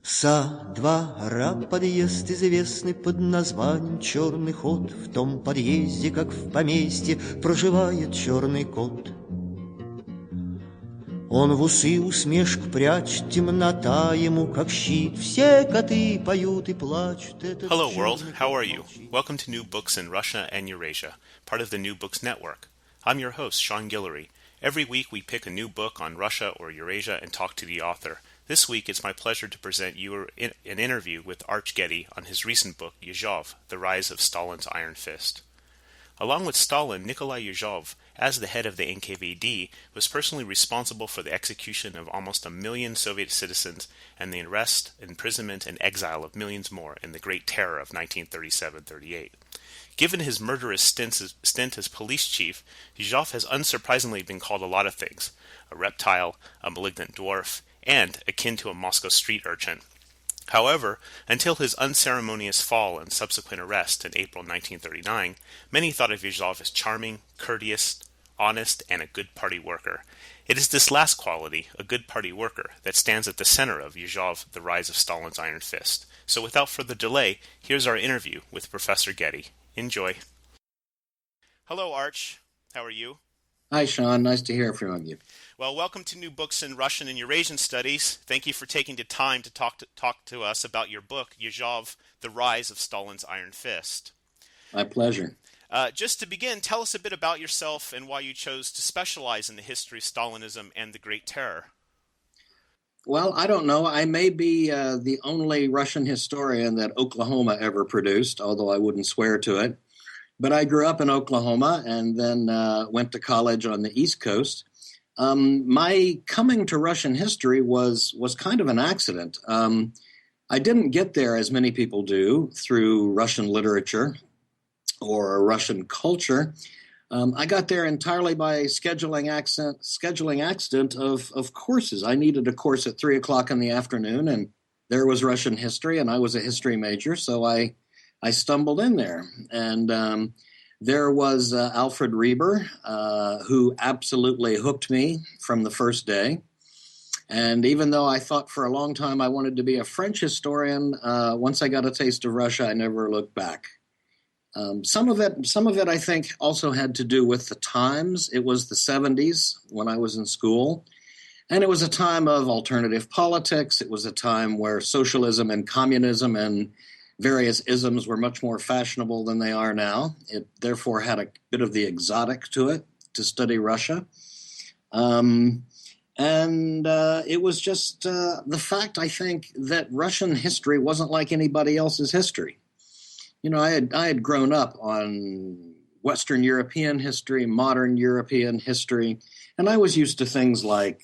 Со двора подъезд известный под названием «Черный ход». В том подъезде, как в поместье, проживает черный кот. Он в усы усмешку прячет, темнота ему как щит. Все коты поют и плачут. Hello world, how are you? Welcome to New Books in Russia and Eurasia, part of the New Books Network. I'm your host, Sean Guillory. Every week we pick a new book on Russia or Eurasia and talk to the author. This week it's my pleasure to present you an interview with Arch Getty on his recent book, Yezhov, The Rise of Stalin's Iron Fist. Along with Stalin, Nikolai Yezhov, as the head of the NKVD, was personally responsible for the execution of almost 1 million Soviet citizens and the arrest, imprisonment, and exile of millions more in the Great Terror of 1937-38. Given his murderous stint as police chief, Yezhov has unsurprisingly been called a lot of things: a reptile, a malignant dwarf, and akin to a Moscow street urchin. However, until his unceremonious fall and subsequent arrest in April 1939, many thought of Yezhov as charming, courteous, honest, and a good party worker. It is this last quality, a good party worker, that stands at the center of Yezhov, The Rise of Stalin's Iron Fist. So without further delay, here's our interview with Professor Getty. Enjoy. Hello, Arch. How are you? Hi, Sean. Nice to hear from you. Well, welcome to New Books in Russian and Eurasian Studies. Thank you for taking the time to talk to us about your book, Yezhov, The Rise of Stalin's Iron Fist. My pleasure. Just to begin, tell us a bit about yourself and why you chose to specialize in the history of Stalinism and the Great Terror. Well, I don't know. I may be the only Russian historian that Oklahoma ever produced, although I wouldn't swear to it. But I grew up in Oklahoma and then went to college on the East Coast. My coming to Russian history was kind of an accident. I didn't get there, as many people do, through Russian literature or Russian culture. I got there entirely by scheduling accident of courses. I needed a course at 3 o'clock in the afternoon, and there was Russian history, and I was a history major, so I stumbled in there. And there was Alfred Reber, who absolutely hooked me from the first day. And even though I thought for a long time I wanted to be a French historian, once I got a taste of Russia, I never looked back. Some of it, I think, also had to do with the times. It was the 70s when I was in school. And it was a time of alternative politics. It was a time where socialism and communism and various isms were much more fashionable than they are now. It therefore had a bit of the exotic to it to study Russia. And it was just the fact, I think, that Russian history wasn't like anybody else's history. You know, I had grown up on Western European history, modern European history, and I was used to things like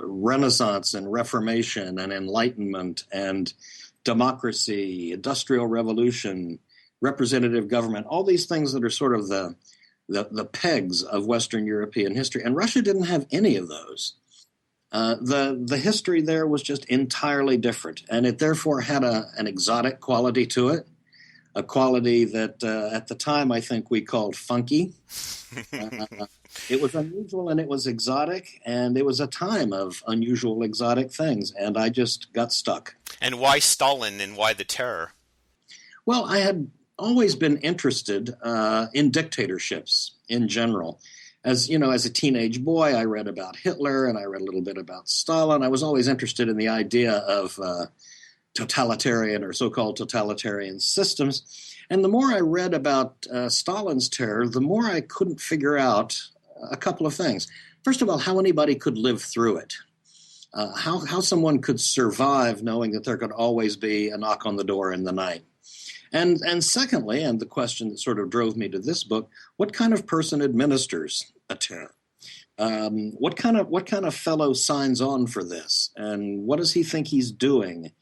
Renaissance and Reformation and Enlightenment and democracy, industrial revolution, representative government, all these things that are sort of the pegs of Western European history. And Russia didn't have any of those. The history there was just entirely different, and it therefore had an exotic quality to it, a quality that at the time I think we called funky. It was unusual and it was exotic, and it was a time of unusual exotic things, and I just got stuck. And why Stalin and why the terror? Well, I had always been interested in dictatorships in general. As you know, as a teenage boy, I read about Hitler and I read a little bit about Stalin. I was always interested in the idea of totalitarian or so-called totalitarian systems. And the more I read about Stalin's terror, the more I couldn't figure out a couple of things. First of all, how anybody could live through it. How someone could survive knowing that there could always be a knock on the door in the night. And secondly, and the question that sort of drove me to this book, what kind of person administers a terror? What kind of fellow signs on for this? And what does he think he's doing?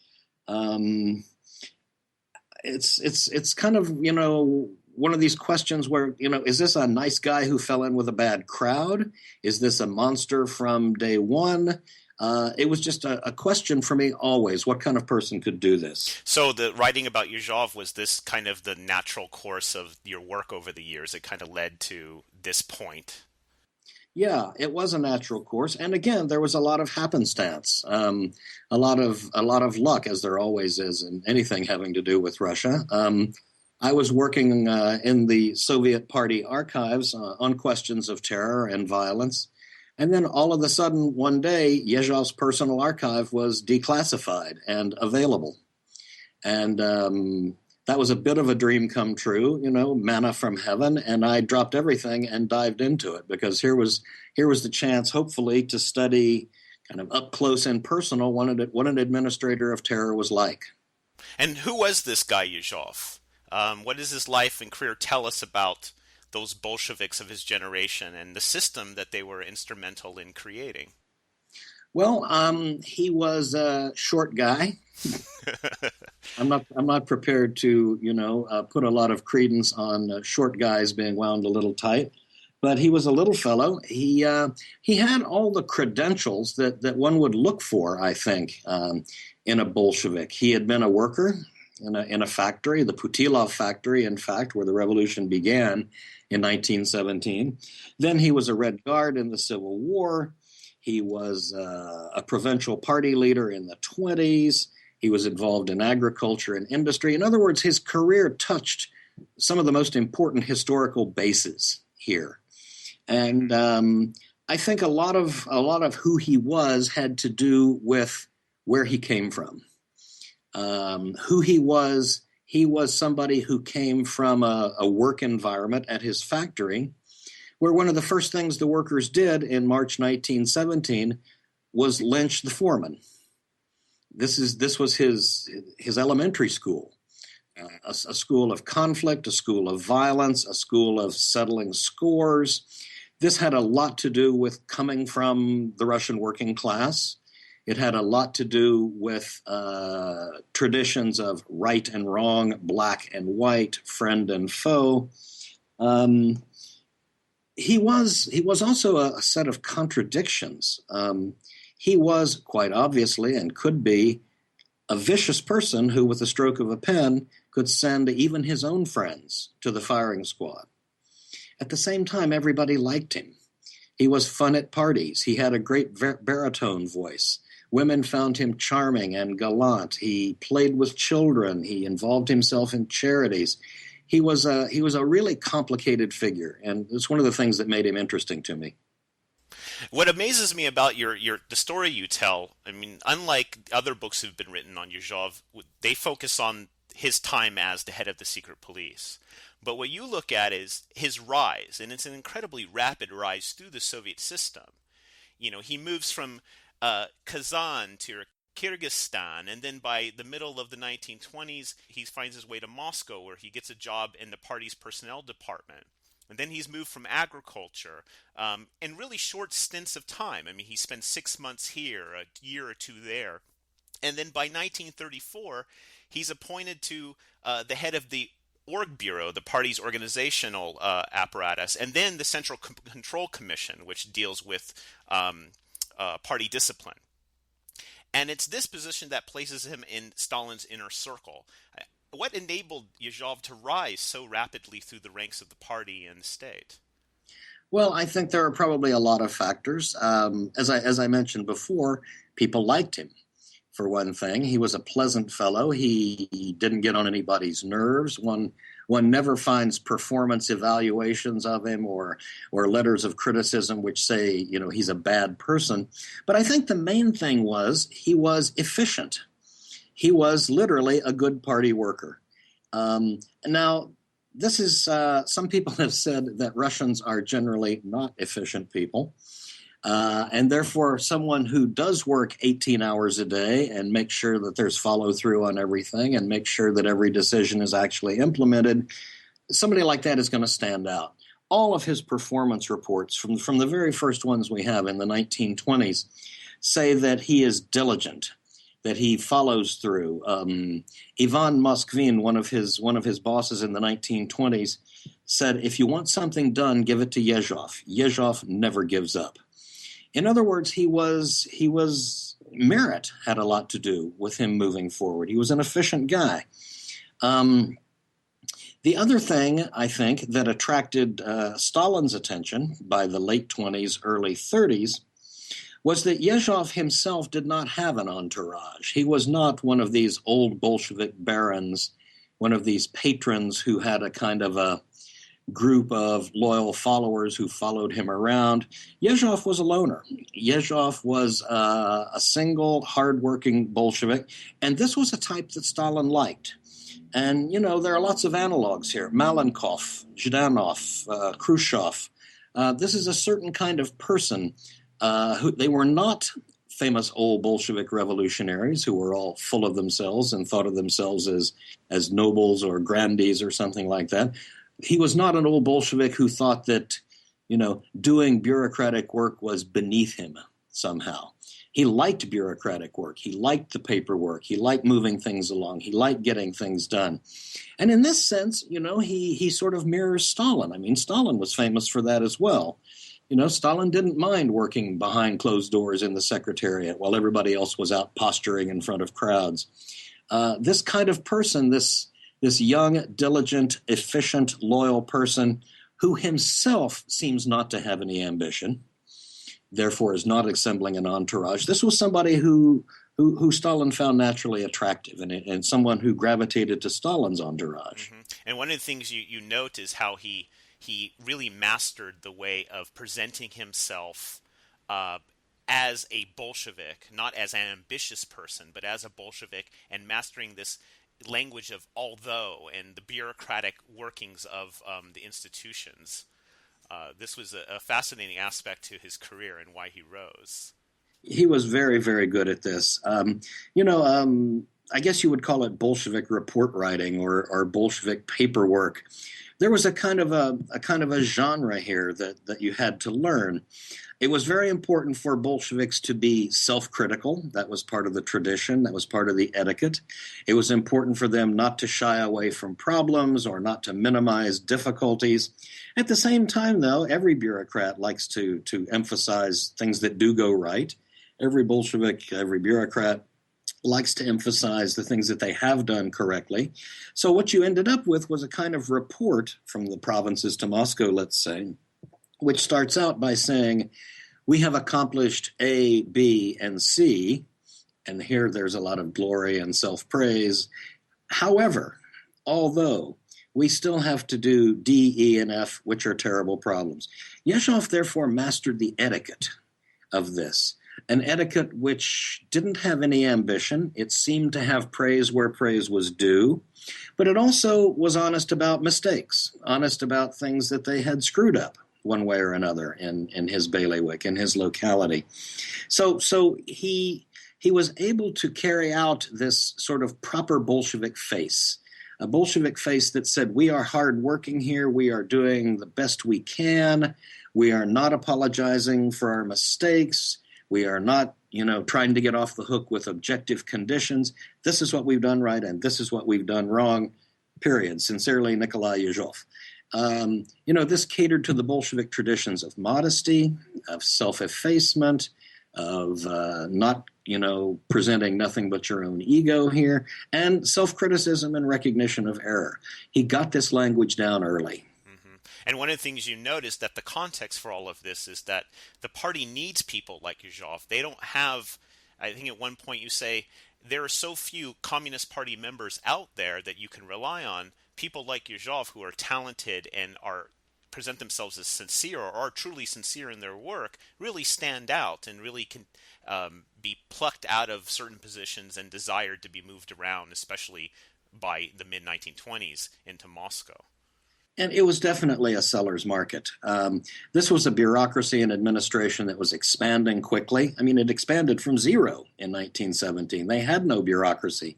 It's kind of, you know, one of these questions where, you know, is this a nice guy who fell in with a bad crowd? Is this a monster from day one? It was just a question for me always. What kind of person could do this? So the writing about Yezhov, was this kind of the natural course of your work over the years? It kind of led to this point. Yeah, it was a natural course, and again, there was a lot of happenstance, a lot of luck, as there always is in anything having to do with Russia. I was working in the Soviet Party archives on questions of terror and violence, and then all of a sudden, one day, Yezhov's personal archive was declassified and available, and that was a bit of a dream come true, manna from heaven. And I dropped everything and dived into it because here was the chance, hopefully, to study kind of up close and personal what an administrator of terror was like. And who was this guy Yezhov? What does his life and career tell us about those Bolsheviks of his generation and the system that they were instrumental in creating? Well, he was a short guy. I'm not prepared to put a lot of credence on short guys being wound a little tight, but he was a little fellow. He had all the credentials that one would look for, I think, in a Bolshevik. He had been a worker in a factory, the Putilov factory, in fact, where the revolution began in 1917. Then he was a Red Guard in the Civil War. He was a provincial party leader in the 1920s. He was involved in agriculture and industry. In other words, his career touched some of the most important historical bases here. And I think a lot of who he was had to do with where he came from. Who he was somebody who came from a work environment at his factory, where one of the first things the workers did in March 1917 was lynch the foreman. This was his elementary school, a school of conflict, a school of violence, a school of settling scores. This had a lot to do with coming from the Russian working class. It had a lot to do with traditions of right and wrong, black and white, friend and foe. He was also a set of contradictions. He was, quite obviously, and could be, a vicious person who, with a stroke of a pen, could send even his own friends to the firing squad. At the same time, everybody liked him. He was fun at parties. He had a great baritone voice. Women found him charming and gallant. He played with children. He involved himself in charities. He was a really complicated figure, and it's one of the things that made him interesting to me. What amazes me about the story you tell, I mean, unlike other books that have been written on Yezhov, they focus on his time as the head of the secret police. But what you look at is his rise, and it's an incredibly rapid rise through the Soviet system. He moves from Kazan to Kyrgyzstan, and then by the middle of the 1920s, he finds his way to Moscow, where he gets a job in the party's personnel department. And then he's moved from agriculture in really short stints of time. I mean, he spent 6 months here, a year or two there. And then by 1934, he's appointed to the head of the Org Bureau, the party's organizational apparatus, and then the Central Control Commission, which deals with party discipline. And it's this position that places him in Stalin's inner circle. What enabled Yezhov to rise so rapidly through the ranks of the party and the state? Well, I think there are probably a lot of factors. As I mentioned before, people liked him. For one thing, he was a pleasant fellow. He didn't get on anybody's nerves. One never finds performance evaluations of him or letters of criticism which say, he's a bad person. But I think the main thing was he was efficient. He was literally a good party worker. Now, this is some people have said that Russians are generally not efficient people. And therefore, someone who does work 18 hours a day and make sure that there's follow through on everything and make sure that every decision is actually implemented, somebody like that is going to stand out. All of his performance reports from the very first ones we have in the 1920s say that he is diligent, that he follows through. Ivan Moskvin, one of his bosses in the 1920s, said, if you want something done, give it to Yezhov. Yezhov never gives up. In other words, merit had a lot the him moving forward. He was an efficient guy. The The other thing, I think, that attracted Stalin's attention by the late 20s, early 30s, was that Yezhov himself did not have an entourage. He was not one of these old Bolshevik barons, one of these patrons who had a kind of a group of loyal followers who followed him around. Yezhov was a loner. Yezhov was a single, hardworking Bolshevik, and this was a type that Stalin liked. And, there are lots of analogs here. Malenkov, Zhdanov, Khrushchev. This is a certain kind of person who they were not famous old Bolshevik revolutionaries who were all full of themselves and thought of themselves as nobles or grandees or something like that. He was not an old Bolshevik who thought that, doing bureaucratic work was beneath him somehow. He liked bureaucratic work. He liked the paperwork. He liked moving things along. He liked getting things done. And in this sense, he sort of mirrors Stalin. I mean, Stalin was famous for that as well. Stalin didn't mind working behind closed doors in the Secretariat while everybody else was out posturing in front of crowds. This kind of person, this young, diligent, efficient, loyal person who himself seems not to have any ambition, therefore is not assembling an entourage. This was somebody who Stalin found naturally attractive and someone who gravitated to Stalin's entourage. Mm-hmm. And one of the things you note is how he really mastered the way of presenting himself as a Bolshevik, not as an ambitious person, but as a Bolshevik, and mastering this language of although and the bureaucratic workings of the institutions. This was a fascinating aspect to his career and why he rose. He was very, very good at this. I guess you would call it Bolshevik report writing or Bolshevik paperwork. There was a kind of a genre here that you had to learn. It was very important for Bolsheviks to be self-critical. That was part of the tradition. That was part of the etiquette. It was important for them not to shy away from problems or not to minimize difficulties. At the same time, though, every bureaucrat likes to emphasize things that do go right. Every Bolshevik, every bureaucrat likes to emphasize the things that they have done correctly. So what you ended up with was a kind of report from the provinces to Moscow, let's say, which starts out by saying, we have accomplished A, B, and C, and here there's a lot of glory and self-praise. However, although we still have to do D, E, and F, which are terrible problems. Yezhov therefore mastered the etiquette of this, an etiquette which didn't have any ambition. It seemed to have praise where praise was due, but it also was honest about mistakes, honest about things that they had screwed up one way or another in his bailiwick, in his locality. So he was able to carry out this sort of proper Bolshevik face, a Bolshevik face that said, we are hardworking here, we are doing the best we can, we are not apologizing for our mistakes, we are not, trying to get off the hook with objective conditions. This is what we've done right and this is what we've done wrong, period. Sincerely, Nikolai Yezhov. This catered to the Bolshevik traditions of modesty, of self-effacement, of not, presenting nothing but your own ego here, and self-criticism and recognition of error. He got this language down early. Mm-hmm. And one of the things you notice that the context for all of this is that the party needs people like Yezhov. They don't have, I think at one point you say, there are so few Communist Party members out there that you can rely on. People like Yezhov who are talented and present themselves as sincere or are truly sincere in their work really stand out and really can be plucked out of certain positions and desired to be moved around, especially by the mid-1920s into Moscow. And it was definitely a seller's market. This was a bureaucracy and administration that was expanding quickly. I mean, it expanded from zero in 1917. They had no bureaucracy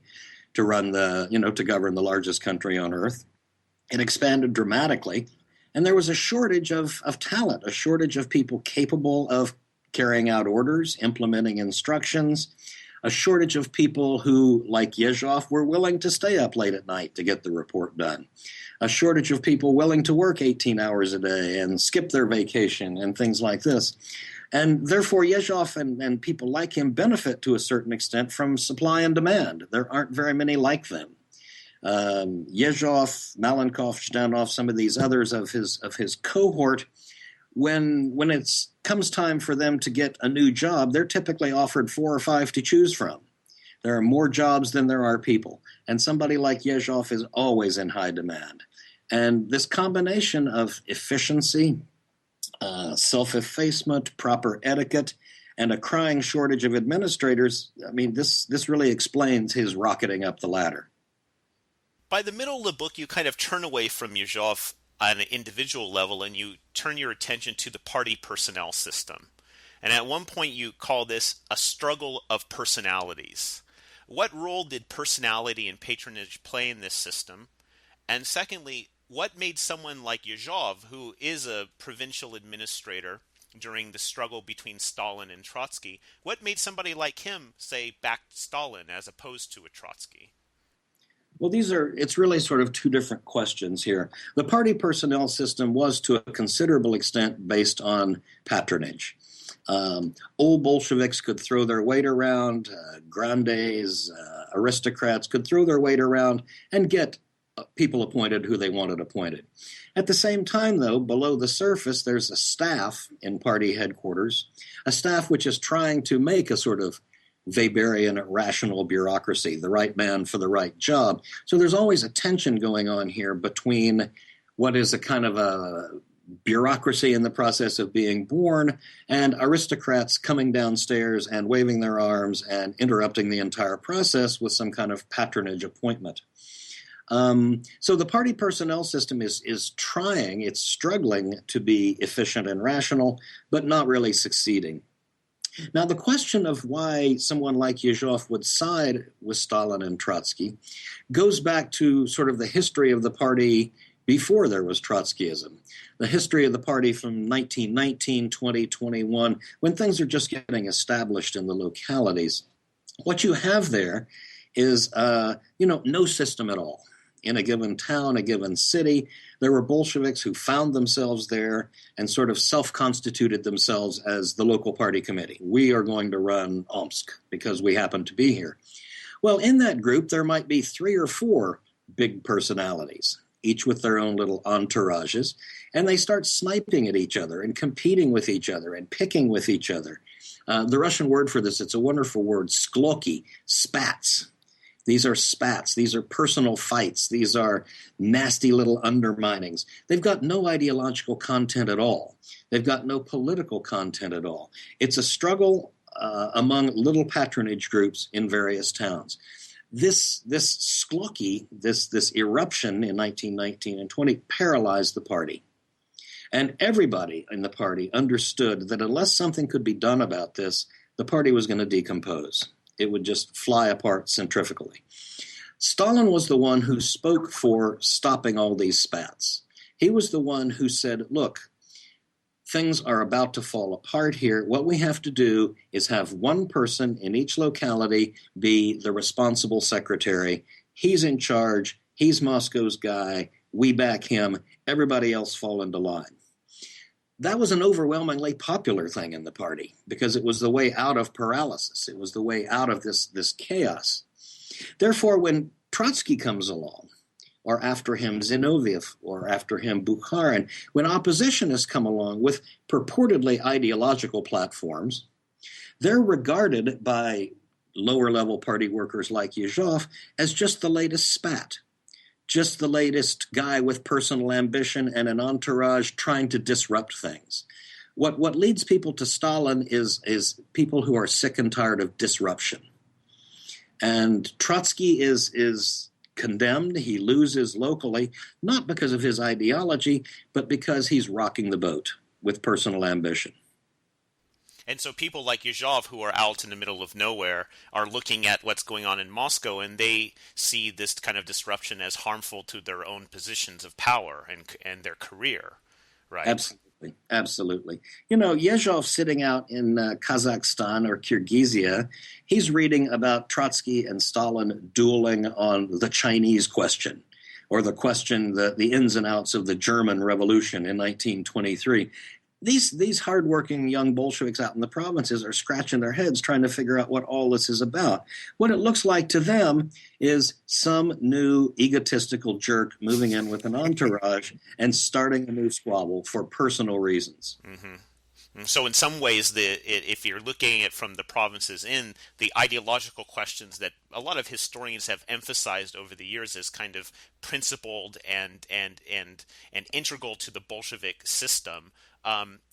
to run to govern the largest country on earth. It expanded dramatically, and there was a shortage of talent, a shortage of people capable of carrying out orders, implementing instructions, a shortage of people who, like Yezhov, were willing to stay up late at night to get the report done, a shortage of people willing to work 18 hours a day and skip their vacation and things like this. And therefore, Yezhov and people like him benefit to a certain extent from supply and demand. There aren't very many like them. Yezhov, Malenkov, Zhdanov, some of these others of his cohort, when it comes time for them to get a new job, they're typically offered 4 or 5 to choose from. There are more jobs than there are people, and somebody like Yezhov is always in high demand. And this combination of efficiency, self-effacement, proper etiquette, and a crying shortage of administrators, I mean, this really explains his rocketing up the ladder. By the middle of the book, you kind of turn away from Yezhov on an individual level and you turn your attention to the party personnel system. And at one point you call this a struggle of personalities. What role did personality and patronage play in this system? And secondly, what made someone like Yezhov, who is a provincial administrator during the struggle between Stalin and Trotsky, what made somebody like him, say, back Stalin as opposed to a Trotsky? Well, it's really sort of two different questions here. The party personnel system was to a considerable extent based on patronage. Old Bolsheviks could throw their weight around, grandes, aristocrats could throw their weight around and get people appointed who they wanted appointed. At the same time, though, below the surface, there's a staff in party headquarters, a staff which is trying to make a sort of Weberian rational bureaucracy, the right man for the right job. So there's always a tension going on here between what is a kind of a bureaucracy in the process of being born and aristocrats coming downstairs and waving their arms and interrupting the entire process with some kind of patronage appointment. So the party personnel system is trying, it's struggling to be efficient and rational, but not really succeeding. Now, the question of why someone like Yezhov would side with Stalin and Trotsky goes back to sort of the history of the party before there was Trotskyism, the history of the party from 1919, 2021, when things are just getting established in the localities. What you have there is, no system at all. In a given town, a given city, there were Bolsheviks who found themselves there and sort of self-constituted themselves as the local party committee. We are going to run Omsk because we happen to be here. Well, in that group, there might be 3 or 4 big personalities, each with their own little entourages, and they start sniping at each other and competing with each other and picking with each other. The Russian word for this, it's a wonderful word, skloki, spats. These are spats. These are personal fights. These are nasty little underminings. They've got no ideological content at all. They've got no political content at all. It's a struggle among little patronage groups in various towns. This skloki, this eruption in 1919 and 20 paralyzed the party. And everybody in the party understood that unless something could be done about this, the party was going to decompose. It would just fly apart centrifugally. Stalin was the one who spoke for stopping all these spats. He was the one who said, look, things are about to fall apart here. What we have to do is have one person in each locality be the responsible secretary. He's in charge. He's Moscow's guy. We back him. Everybody else fall into line. That was an overwhelmingly popular thing in the party because it was the way out of paralysis. It was the way out of this chaos. Therefore, when Trotsky comes along, or after him Zinoviev, or after him Bukharin, when oppositionists come along with purportedly ideological platforms, they're regarded by lower-level party workers like Yezhov as just the latest spat. Just the latest guy with personal ambition and an entourage trying to disrupt things. What leads people to Stalin is people who are sick and tired of disruption. And Trotsky is condemned. He loses locally, not because of his ideology, but because he's rocking the boat with personal ambition. And so people like Yezhov, who are out in the middle of nowhere, are looking at what's going on in Moscow, and they see this kind of disruption as harmful to their own positions of power and their career, right? Absolutely, absolutely. You know, Yezhov sitting out in Kazakhstan or Kyrgyzia, he's reading about Trotsky and Stalin dueling on the Chinese question, or the question, the ins and outs of the German Revolution in 1923. these hardworking young Bolsheviks out in the provinces are scratching their heads trying to figure out what all this is about. What it looks like to them is some new egotistical jerk moving in with an entourage and starting a new squabble for personal reasons. Mm-hmm. So in some ways, if you're looking at it from the provinces in, the ideological questions that a lot of historians have emphasized over the years as kind of principled and integral to the Bolshevik system,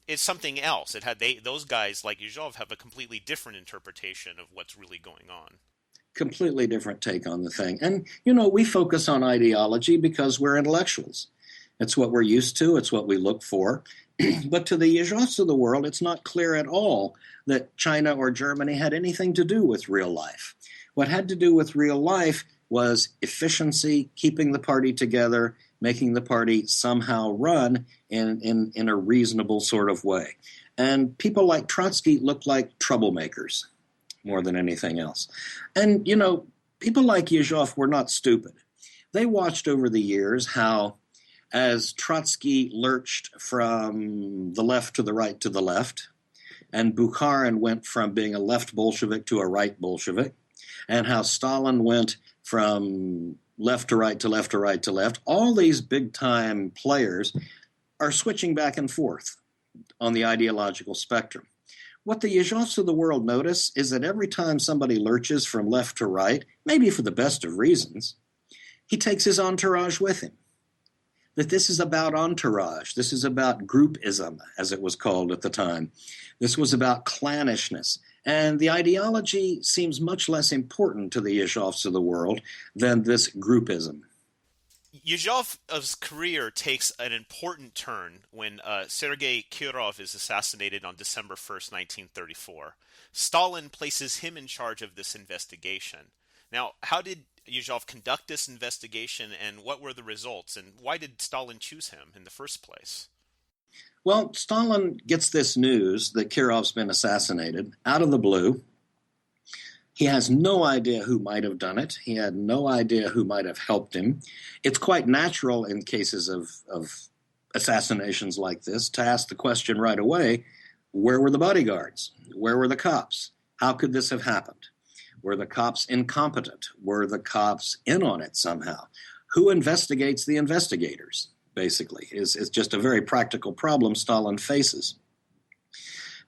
is something else. Those guys like Yezhov have a completely different interpretation of what's really going on. Completely different take on the thing. And, we focus on ideology because we're intellectuals. It's what we're used to. It's what we look for. But to the Yezhovs of the world, it's not clear at all that China or Germany had anything to do with real life. What had to do with real life was efficiency, keeping the party together, making the party somehow run in a reasonable sort of way. And people like Trotsky looked like troublemakers more than anything else. And, people like Yezhov were not stupid. They watched over the years how, as Trotsky lurched from the left to the right to the left, and Bukharin went from being a left Bolshevik to a right Bolshevik, and how Stalin went from left to right to left to right to left, all these big-time players are switching back and forth on the ideological spectrum. What the Yezhovs of the world notice is that every time somebody lurches from left to right, maybe for the best of reasons, he takes his entourage with him. That this is about entourage. This is about groupism, as it was called at the time. This was about clannishness. And the ideology seems much less important to the Yezhovs of the world than this groupism. Yezhov's career takes an important turn when Sergei Kirov is assassinated on December 1st, 1934. Stalin places him in charge of this investigation. Now, how did Yezhov conduct this investigation, and what were the results, and why did Stalin choose him in the first place? Well, Stalin gets this news that Kirov's been assassinated out of the blue. He has no idea who might have done it. He had no idea who might have helped him. It's quite natural in cases of assassinations like this to ask the question right away, where were the bodyguards? Where were the cops? How could this have happened? Were the cops incompetent? Were the cops in on it somehow? Who investigates the investigators, basically, is just a very practical problem Stalin faces.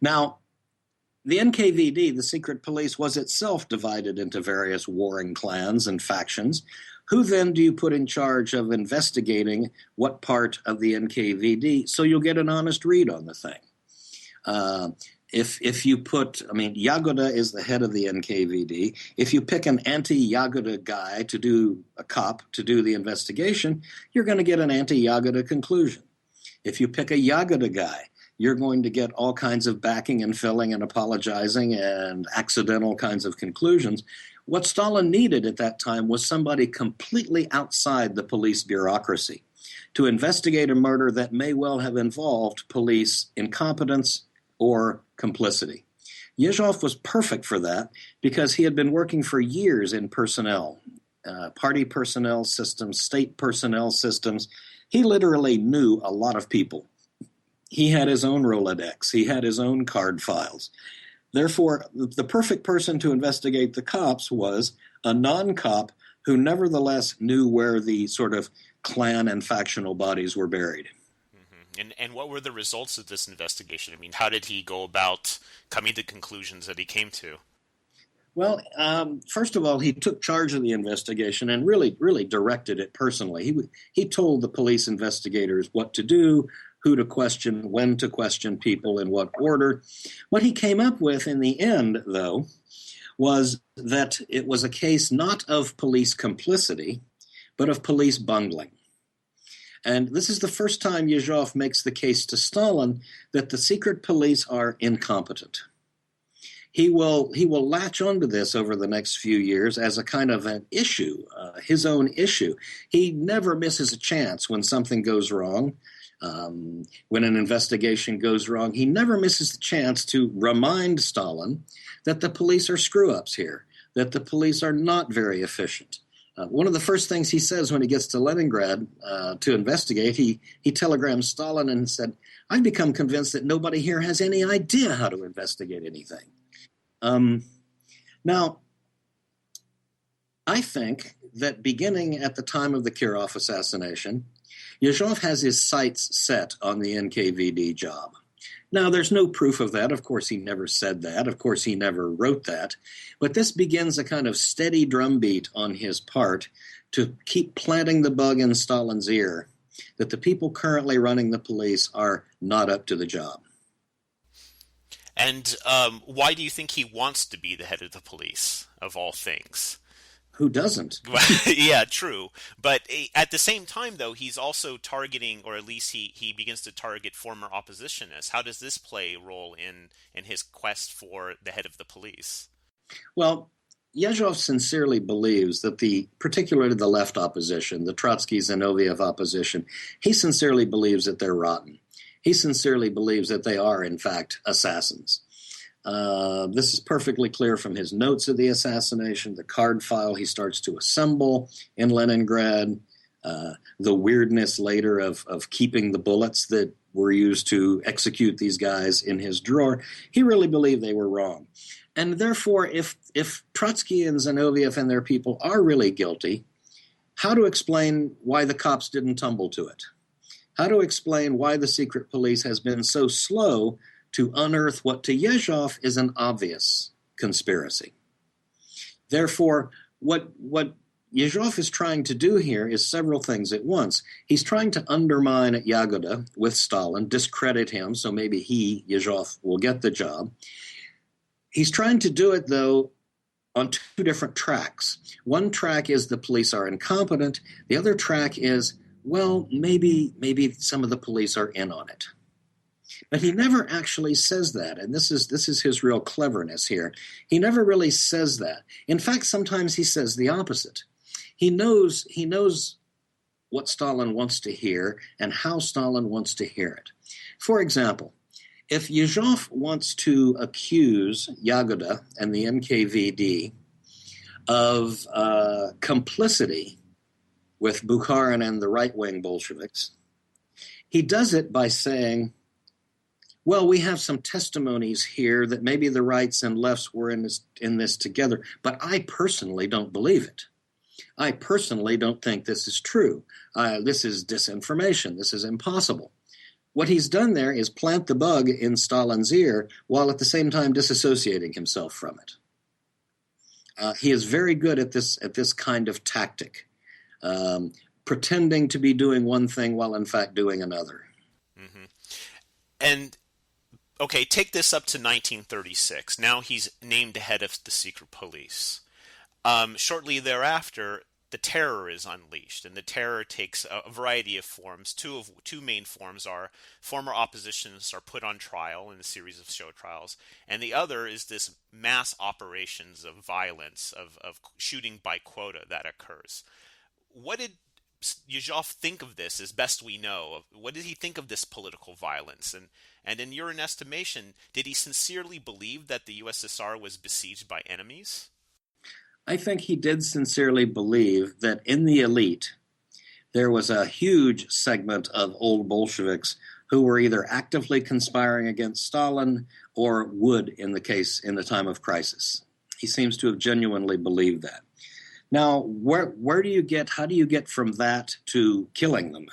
Now, the NKVD, the secret police, was itself divided into various warring clans and factions. Who then do you put in charge of investigating what part of the NKVD so you'll get an honest read on the thing? If you put, Yagoda is the head of the NKVD. If you pick an anti-Yagoda guy a cop to do the investigation, you're going to get an anti-Yagoda conclusion. If you pick a Yagoda guy, you're going to get all kinds of backing and filling and apologizing and accidental kinds of conclusions. What Stalin needed at that time was somebody completely outside the police bureaucracy to investigate a murder that may well have involved police incompetence or complicity. Yezhov was perfect for that because he had been working for years in personnel, party personnel systems, state personnel systems. He literally knew a lot of people. He had his own Rolodex. He had his own card files. Therefore, the perfect person to investigate the cops was a non-cop who nevertheless knew where the sort of clan and factional bodies were buried. And what were the results of this investigation? How did he go about coming to conclusions that he came to? Well, first of all, he took charge of the investigation and really directed it personally. He told the police investigators what to do, who to question, when to question people, in what order. What he came up with in the end, though, was that it was a case not of police complicity, but of police bungling. And this is the first time Yezhov makes the case to Stalin that the secret police are incompetent. He will latch onto this over the next few years as a kind of an issue, his own issue. He never misses a chance when something goes wrong. When an investigation goes wrong, he never misses the chance to remind Stalin that the police are screw-ups here, that the police are not very efficient. One of the first things he says when he gets to Leningrad to investigate, he telegrams Stalin and said, "I've become convinced that nobody here has any idea how to investigate anything." Now, I think that beginning at the time of the Kirov assassination, Yezhov has his sights set on the NKVD job. Now, there's no proof of that. Of course, he never said that. Of course, he never wrote that. But this begins a kind of steady drumbeat on his part to keep planting the bug in Stalin's ear that the people currently running the police are not up to the job. And why do you think he wants to be the head of the police, of all things? Who doesn't? Yeah, true. But at the same time, though, he's also targeting, or at least he begins to target former oppositionists. How does this play a role in his quest for the head of the police? Well, Yezhov sincerely believes that particularly the left opposition, the Trotsky-Zinoviev opposition, he sincerely believes that they're rotten. He sincerely believes that they are, in fact, assassins. This is perfectly clear from his notes of the assassination, the card file he starts to assemble in Leningrad, the weirdness later of keeping the bullets that were used to execute these guys in his drawer. He really believed they were wrong. And therefore, if Trotsky and Zinoviev and their people are really guilty, how to explain why the cops didn't tumble to it? How to explain why the secret police has been so slow to unearth what to Yezhov is an obvious conspiracy. Therefore, what Yezhov is trying to do here is several things at once. He's trying to undermine Yagoda with Stalin, discredit him, so maybe he, Yezhov, will get the job. He's trying to do it, though, on two different tracks. One track is the police are incompetent. The other track is, well, maybe some of the police are in on it. But he never actually says that, and this is his real cleverness here. He never really says that. In fact, sometimes he says the opposite. He knows what Stalin wants to hear and how Stalin wants to hear it. For example, if Yezhov wants to accuse Yagoda and the NKVD of complicity with Bukharin and the right-wing Bolsheviks, he does it by saying, well, we have some testimonies here that maybe the rights and lefts were in this together, but I personally don't believe it. I personally don't think this is true. This is disinformation. This is impossible. What he's done there is plant the bug in Stalin's ear while at the same time disassociating himself from it. He is very good at this kind of tactic, pretending to be doing one thing while in fact doing another. Mm-hmm. And okay, take this up to 1936. Now he's named head of the secret police. Shortly thereafter, the terror is unleashed, and the terror takes a variety of forms. Two main forms are former oppositionists are put on trial in a series of show trials, and the other is this mass operations of violence, of shooting by quota that occurs. What did Yezhov think of this, as best we know? What did he think of this political violence? And in your estimation, did he sincerely believe that the USSR was besieged by enemies? I think he did sincerely believe that in the elite, there was a huge segment of old Bolsheviks who were either actively conspiring against Stalin or would in the time of crisis. He seems to have genuinely believed that. Now, how do you get from that to killing them?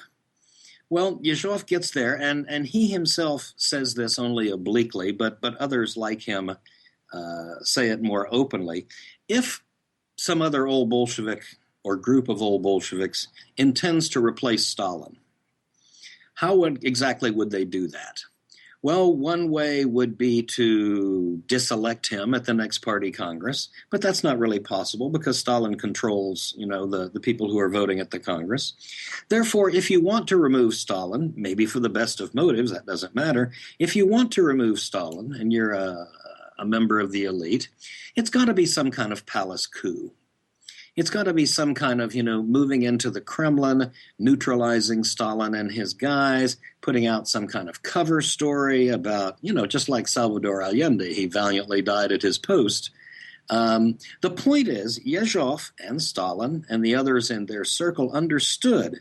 Well, Yezhov gets there, and he himself says this only obliquely, but others like him say it more openly. If some other old Bolshevik or group of old Bolsheviks intends to replace Stalin, how exactly would they do that? Well, one way would be to diselect him at the next party Congress, but that's not really possible because Stalin controls, the people who are voting at the Congress. Therefore, if you want to remove Stalin, maybe for the best of motives, that doesn't matter. If you want to remove Stalin and you're a member of the elite, it's got to be some kind of palace coup. It's got to be some kind of, moving into the Kremlin, neutralizing Stalin and his guys, putting out some kind of cover story about, just like Salvador Allende, he valiantly died at his post. The point is, Yezhov and Stalin and the others in their circle understood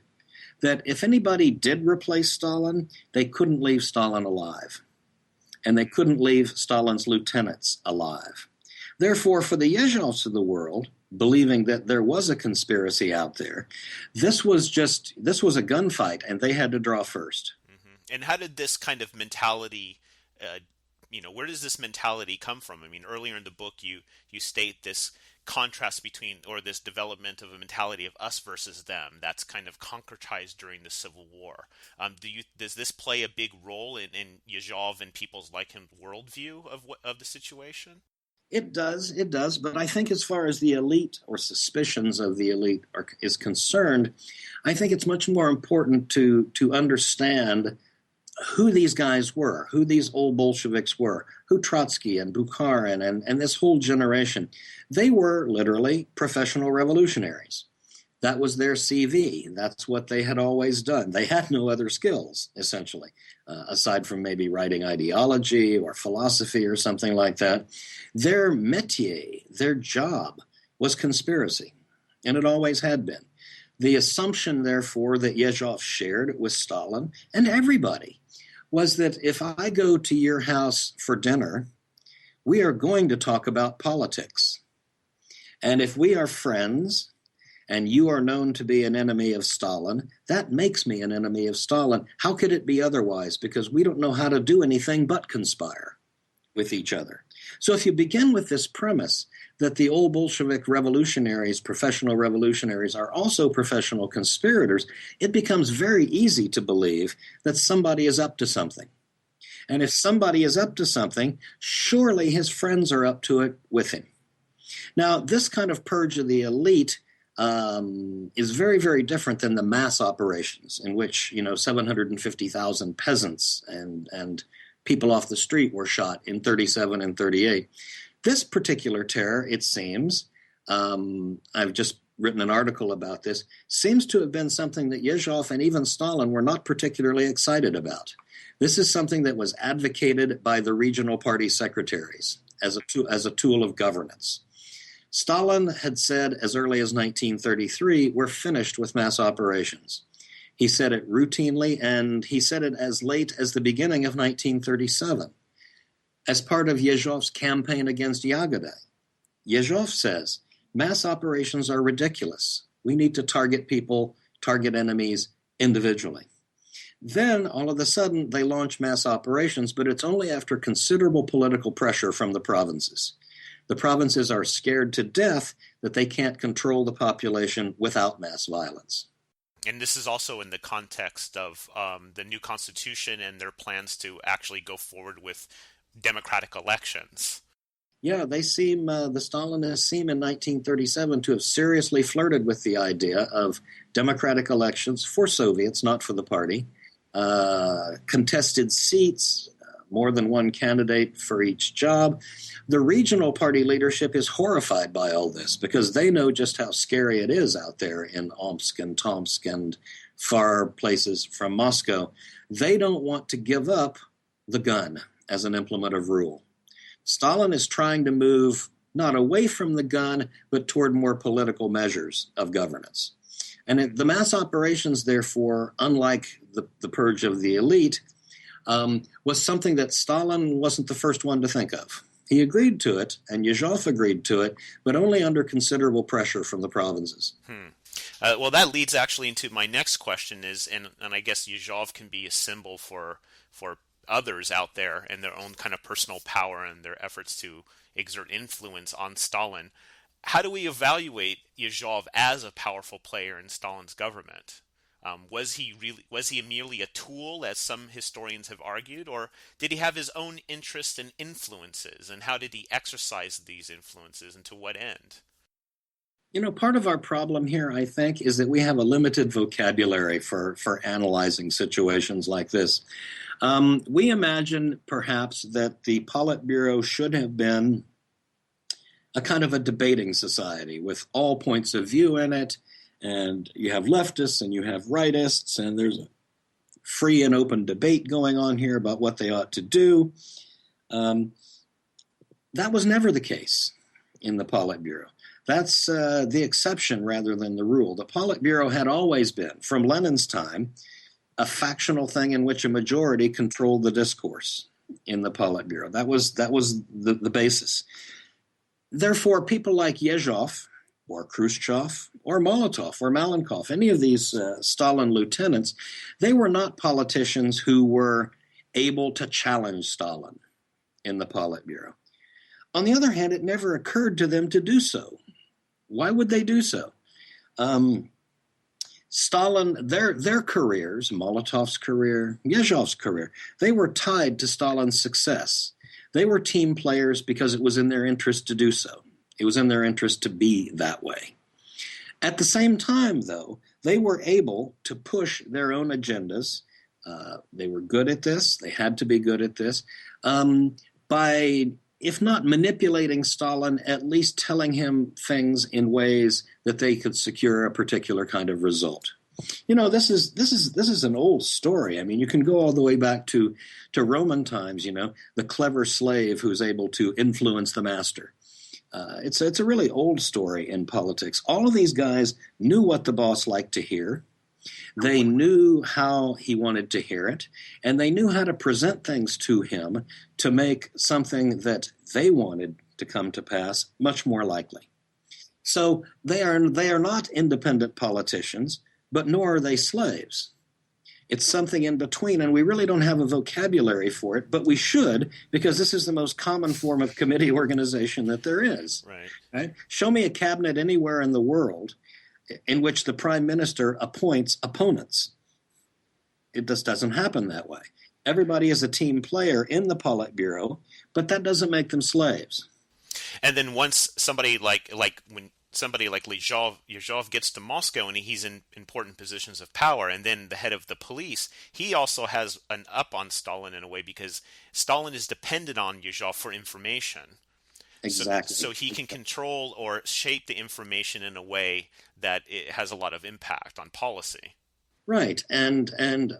that if anybody did replace Stalin, they couldn't leave Stalin alive. And they couldn't leave Stalin's lieutenants alive. Therefore, for the Yezhovs of the world, believing that there was a conspiracy out there, this was a gunfight, and they had to draw first. Mm-hmm. And how did this kind of mentality, where does this mentality come from? I mean, earlier in the book, you state this contrast between, or this development of a mentality of us versus them that's kind of concretized during the Civil War. Does this play a big role in Yezhov and people's like him worldview of the situation? It does, but I think as far as the elite or suspicions of the elite is concerned, I think it's much more important to understand who these guys were, who these old Bolsheviks were, who Trotsky and Bukharin and this whole generation. They were literally professional revolutionaries. That was their CV. That's what they had always done. They had no other skills, essentially, aside from maybe writing ideology or philosophy or something like that. Their métier, their job, was conspiracy, and it always had been. The assumption, therefore, that Yezhov shared with Stalin and everybody was that if I go to your house for dinner, we are going to talk about politics. And if we are friends and you are known to be an enemy of Stalin, that makes me an enemy of Stalin. How could it be otherwise? Because we don't know how to do anything but conspire with each other. So if you begin with this premise that the old Bolshevik revolutionaries, professional revolutionaries, are also professional conspirators, it becomes very easy to believe that somebody is up to something. And if somebody is up to something, surely his friends are up to it with him. Now, this kind of purge of the elite is very, very different than the mass operations in which, 750,000 peasants and people off the street were shot in 37 and 38. This particular terror, it seems, I've just written an article about this, seems to have been something that Yezhov and even Stalin were not particularly excited about. This is something that was advocated by the regional party secretaries as a tool of governance. Stalin had said as early as 1933, we're finished with mass operations. He said it routinely, and he said it as late as the beginning of 1937, as part of Yezhov's campaign against Yagoda. Yezhov says, mass operations are ridiculous. We need to target people, target enemies individually. Then, all of a sudden, they launch mass operations, but it's only after considerable political pressure from the provinces. The provinces are scared to death that they can't control the population without mass violence. And this is also in the context of the new constitution and their plans to actually go forward with democratic elections. Yeah, the Stalinists seem in 1937 to have seriously flirted with the idea of democratic elections for Soviets, not for the party, contested seats, more than one candidate for each job. The regional party leadership is horrified by all this because they know just how scary it is out there in Omsk and Tomsk and far places from Moscow. They don't want to give up the gun as an implement of rule. Stalin is trying to move not away from the gun, but toward more political measures of governance. And the mass operations, therefore, unlike the purge of the elite, was something that Stalin wasn't the first one to think of. He agreed to it, and Yezhov agreed to it, but only under considerable pressure from the provinces. Well, that leads actually into my next question is, and I guess Yezhov can be a symbol for others out there and their own kind of personal power and their efforts to exert influence on Stalin. How do we evaluate Yezhov as a powerful player in Stalin's government? Was he merely a tool, as some historians have argued, or did he have his own interests and influences, and how did he exercise these influences, and to what end? Part of our problem here, I think, is that we have a limited vocabulary for analyzing situations like this. We imagine, perhaps, that the Politburo should have been a kind of a debating society with all points of view in it, and you have leftists and you have rightists, and there's a free and open debate going on here about what they ought to do. That was never the case. in the Politburo. That's the exception rather than the rule. The Politburo had always been, from Lenin's time, a factional thing in which a majority controlled the discourse in the Politburo. That was the basis. Therefore, people like Yezhov or Khrushchev or Molotov or Malenkov, any of these Stalin lieutenants, they were not politicians who were able to challenge Stalin in the Politburo. On the other hand, it never occurred to them to do so. Why would they do so? Stalin, their careers, Molotov's career, Yezhov's career, they were tied to Stalin's success. They were team players because it was in their interest to do so. It was in their interest to be that way. At the same time, though, they were able to push their own agendas. They were good at this. They had to be good at this by, if not manipulating Stalin, at least telling him things in ways that they could secure a particular kind of result. You know, this is an old story. I mean, you can go all the way back to Roman times. You know, the clever slave who's able to influence the master. It's a really old story in politics. All of these guys knew what the boss liked to hear. They knew how he wanted to hear it, and they knew how to present things to him to make something that they wanted to come to pass much more likely. So they are not independent politicians, but nor are they slaves. It's something in between, and we really don't have a vocabulary for it, but we should, because this is the most common form of committee organization that there is. Right? Show me a cabinet anywhere in the world in which the prime minister appoints opponents. It just doesn't happen that way. Everybody is a team player in the Politburo, but that doesn't make them slaves. And then once somebody like when somebody like Yezhov gets to Moscow and he's in important positions of power, and then the head of the police, he also has an up on Stalin in a way because Stalin is dependent on Yezhov for information. Exactly. So he can control or shape the information in a way that it has a lot of impact on policy. Right, and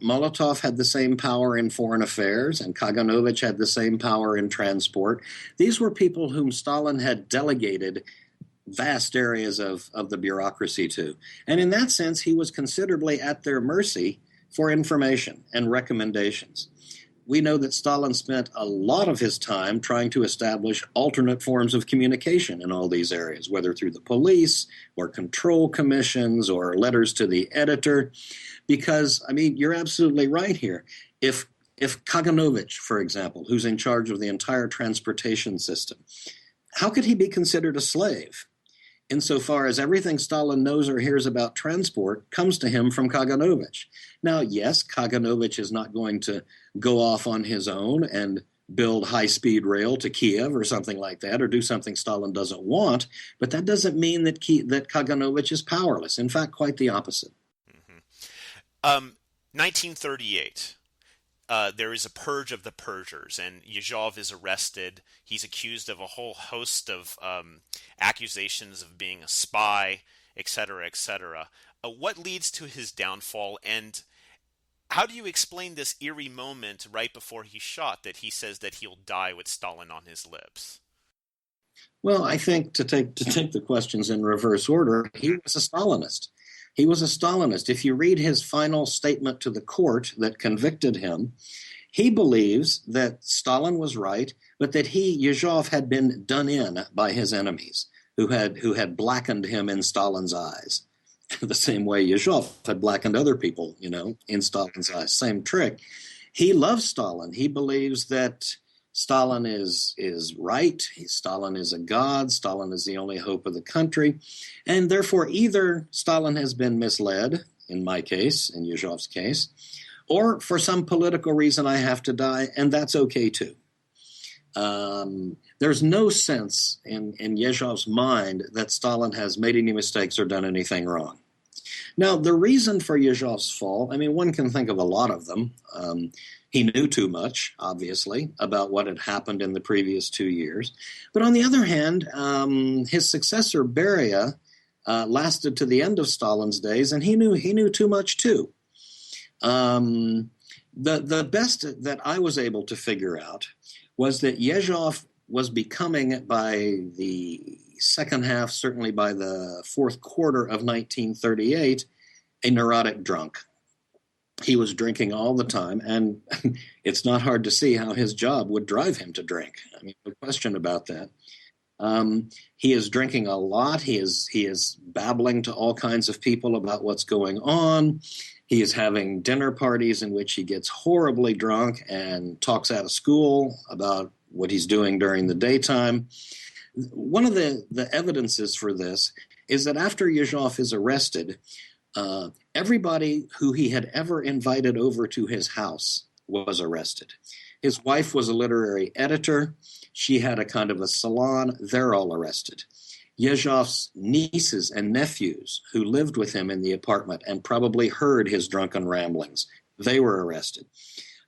Molotov had the same power in foreign affairs, and Kaganovich had the same power in transport. These were people whom Stalin had delegated vast areas of the bureaucracy to. And in that sense, he was considerably at their mercy for information and recommendations. We know that Stalin spent a lot of his time trying to establish alternate forms of communication in all these areas, whether through the police or control commissions or letters to the editor. Because, I mean, you're absolutely right here. If Kaganovich, for example, who's in charge of the entire transportation system, how could he be considered a slave? Insofar as everything Stalin knows or hears about transport comes to him from Kaganovich. Now, yes, Kaganovich is not going to go off on his own and build high-speed rail to Kiev or something like that, or do something Stalin doesn't want, but that doesn't mean that Kaganovich is powerless. In fact, quite the opposite. 1938. There is a purge of the purgers, and Yezhov is arrested. He's accused of a whole host of accusations of being a spy, etc., etc. What leads to his downfall, and how do you explain this eerie moment right before he's shot that he says that he'll die with Stalin on his lips? Well, I think to take the questions in reverse order, he was a Stalinist. He was a Stalinist. If you read his final statement to the court that convicted him, he believes that Stalin was right, but that Yezhov, had been done in by his enemies, who had blackened him in Stalin's eyes. The same way Yezhov had blackened other people, in Stalin's eyes. Same trick. He loves Stalin. He believes that Stalin is right. Stalin is a god. Stalin is the only hope of the country. And therefore, either Stalin has been misled, in my case, in Yezhov's case, or for some political reason I have to die, and that's okay too. There's no sense in Yezhov's mind that Stalin has made any mistakes or done anything wrong. Now, the reason for Yezhov's fall, I mean, one can think of a lot of them. He knew too much, obviously, about what had happened in the previous 2 years. But on the other hand, his successor, Beria, lasted to the end of Stalin's days, and he knew too much too. The best that I was able to figure out was that Yezhov was becoming, by the second half, certainly by the fourth quarter of 1938, a neurotic drunk. He was drinking all the time, and it's not hard to see how his job would drive him to drink. I mean, no question about that. He is drinking a lot. He is babbling to all kinds of people about what's going on. He is having dinner parties in which he gets horribly drunk and talks out of school about what he's doing during the daytime. One of the evidences for this is that after Yezhov is arrested, everybody who he had ever invited over to his house was arrested. His wife was a literary editor. She had a kind of a salon. They're all arrested. Yezhov's nieces and nephews who lived with him in the apartment and probably heard his drunken ramblings, they were arrested.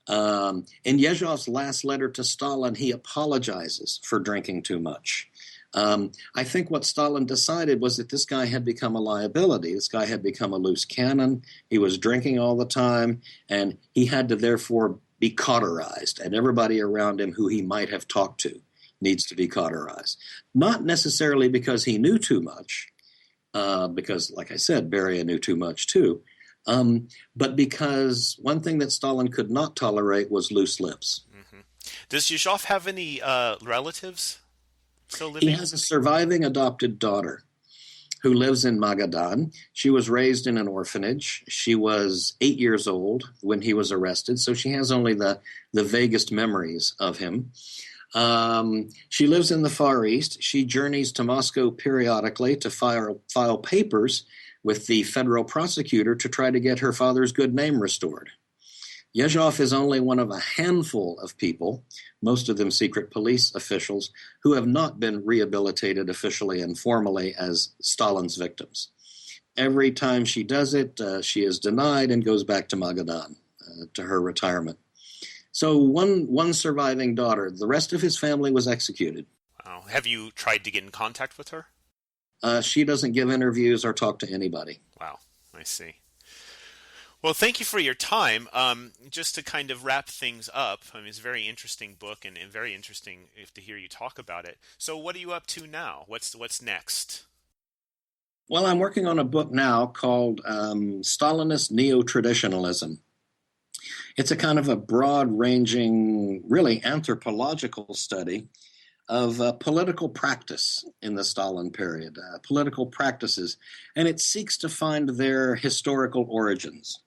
In Yezhov's last letter to Stalin, he apologizes for drinking too much. I think what Stalin decided was that this guy had become a liability. This guy had become a loose cannon. He was drinking all the time, and he had to therefore be cauterized, and everybody around him who he might have talked to needs to be cauterized. Not necessarily because he knew too much, because, like I said, Beria knew too much too, but because one thing that Stalin could not tolerate was loose lips. Mm-hmm. Does Yezhov have any relatives still living? He has a surviving adopted daughter who lives in Magadan. She was raised in an orphanage. She was 8 years old when he was arrested, so she has only the vaguest memories of him. She lives in the Far East. She journeys to Moscow periodically to file papers with the federal prosecutor to try to get her father's good name restored. Yezhov is only one of a handful of people, most of them secret police officials, who have not been rehabilitated officially and formally as Stalin's victims. Every time she does it, she is denied and goes back to Magadan, to her retirement. So one surviving daughter. The rest of his family was executed. Wow. Have you tried to get in contact with her? She doesn't give interviews or talk to anybody. Wow, I see. Well, thank you for your time. Just to kind of wrap things up, I mean, it's a very interesting book and very interesting to hear you talk about it. So what are you up to now? What's next? Well, I'm working on a book now called Stalinist Neo-Traditionalism. It's a kind of a broad-ranging, really anthropological study of political practice in the Stalin period, political practices, and it seeks to find their historical origins.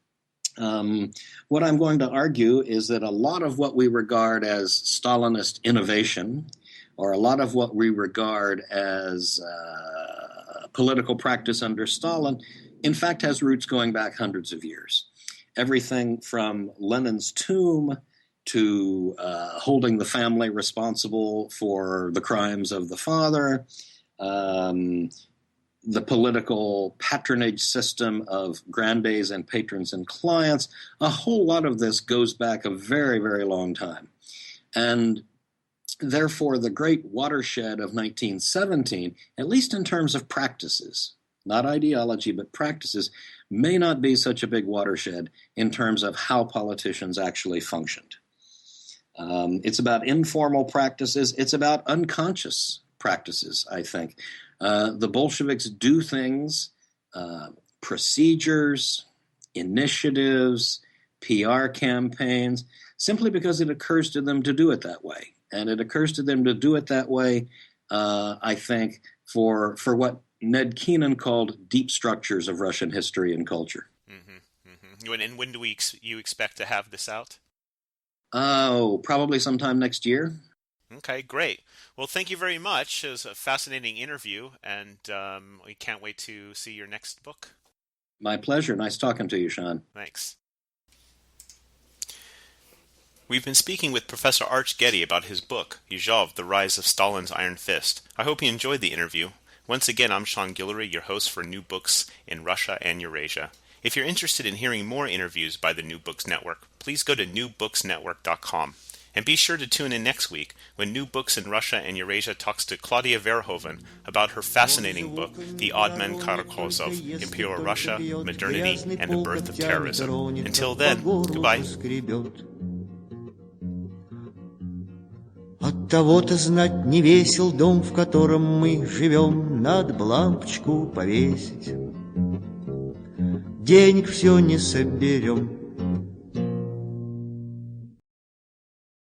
What I'm going to argue is that a lot of what we regard as Stalinist innovation, or a lot of what we regard as political practice under Stalin, in fact has roots going back hundreds of years. Everything from Lenin's tomb to holding the family responsible for the crimes of the father, the political patronage system of grandees and patrons and clients. A whole lot of this goes back a very, very long time. And therefore, the great watershed of 1917, at least in terms of practices, not ideology, but practices, may not be such a big watershed in terms of how politicians actually functioned. It's about informal practices. It's about unconscious practices, I think. The Bolsheviks do things, procedures, initiatives, PR campaigns, simply because it occurs to them to do it that way. And it occurs to them to do it that way, I think, for what Ned Keenan called deep structures of Russian history and culture. Mm-hmm, mm-hmm. And when do you expect to have this out? Oh, probably sometime next year. Okay, great. Well, thank you very much. It was a fascinating interview, and we can't wait to see your next book. My pleasure. Nice talking to you, Sean. Thanks. We've been speaking with Professor Arch Getty about his book, Yezhov, The Rise of Stalin's Iron Fist. I hope you enjoyed the interview. Once again, I'm Sean Guillory, your host for New Books in Russia and Eurasia. If you're interested in hearing more interviews by the New Books Network, please go to newbooksnetwork.com. And be sure to tune in next week when New Books in Russia and Eurasia talks to Claudia Verhoeven about her fascinating book, The Odd Man Karakozov, Imperial Russia, Modernity, and the Birth of Terrorism. Until then, goodbye. Того-то знать не весел дом, в котором мы живем, надо б лампочку повесить. Денег все не соберем.